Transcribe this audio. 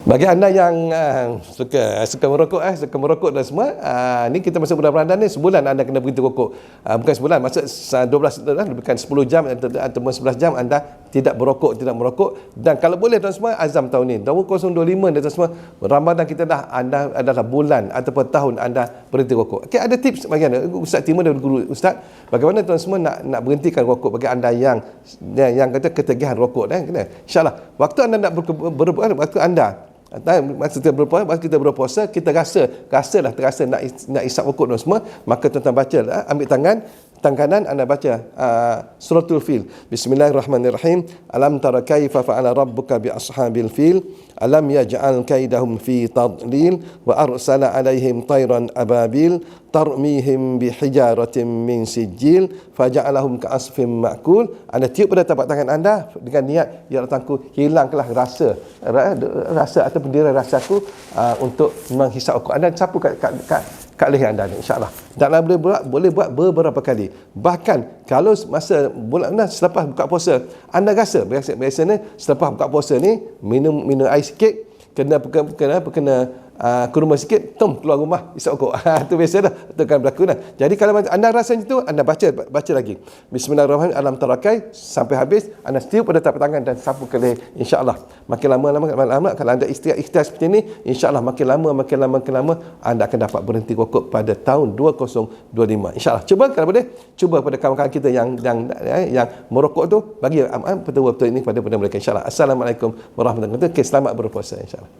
Bagi anda yang suka merokok dan semua, ni kita masuk bulan Ramadan ni, sebulan anda kena berhenti rokok. Bukan sebulan, maksud 12 bukan 10 jam atau 11 jam anda tidak merokok. Dan kalau boleh tuan semua, azam tahun ni 2025 dan semua, Ramadan kita anda adalah bulan ataupun tahun anda berhenti rokok. Okey, ada tips bagaimana? Ustaz Timur dan guru Ustaz, bagaimana tuan semua nak berhentikan rokok bagi anda yang kata ketagihan rokok InsyaAllah waktu anda nak berbuat, waktu anda masa kita berpuasa, kita terasa nak isap rokok dan semua, maka tuan-tuan baca, ambil tangan kanan anda baca suratul fil. Bismillahirrahmanirrahim. Alam tara kaifa fa'ala rabbuka bi ashabil fil alam yaj'al kaidahum fi tadlil wa arsala alaihim tayran ababil tarmihim bi hijaratin min sijil faja'alahum ka'asfin ma'kul. Anda tiup pada tapak tangan anda dengan niat, ya Tuanku, hilangkanlah rasa atau pendera rasaku untuk menghisap rokok. Anda sapu kat leher anda ni, insyaAllah. Dan anda boleh buat beberapa kali. Bahkan kalau masa bulan selepas buka puasa, anda rasa biasanya selepas buka puasa ni minum air sikit, kena kurma sikit, keluar rumah isap rokok. Itu biasa dah, itu kan berlaku dah. Jadi kalau anda rasa itu, anda baca lagi Bismillahirrahmanirrahim, alam tarakai sampai habis, anda tiup pada tapak tangan dan sapu ke leher, insya-Allah. Makin lama kalau anda ikhtiar seperti ini, insya-Allah makin lama anda akan dapat berhenti rokok pada tahun 2025, insya-Allah. Cuba kalau boleh, cuba pada kawan-kawan kita yang merokok tu, bagi betul ini kepada mereka, insya-Allah. Assalamualaikum warahmatullahi wabarakatuh. Selamat berpuasa, insya-Allah.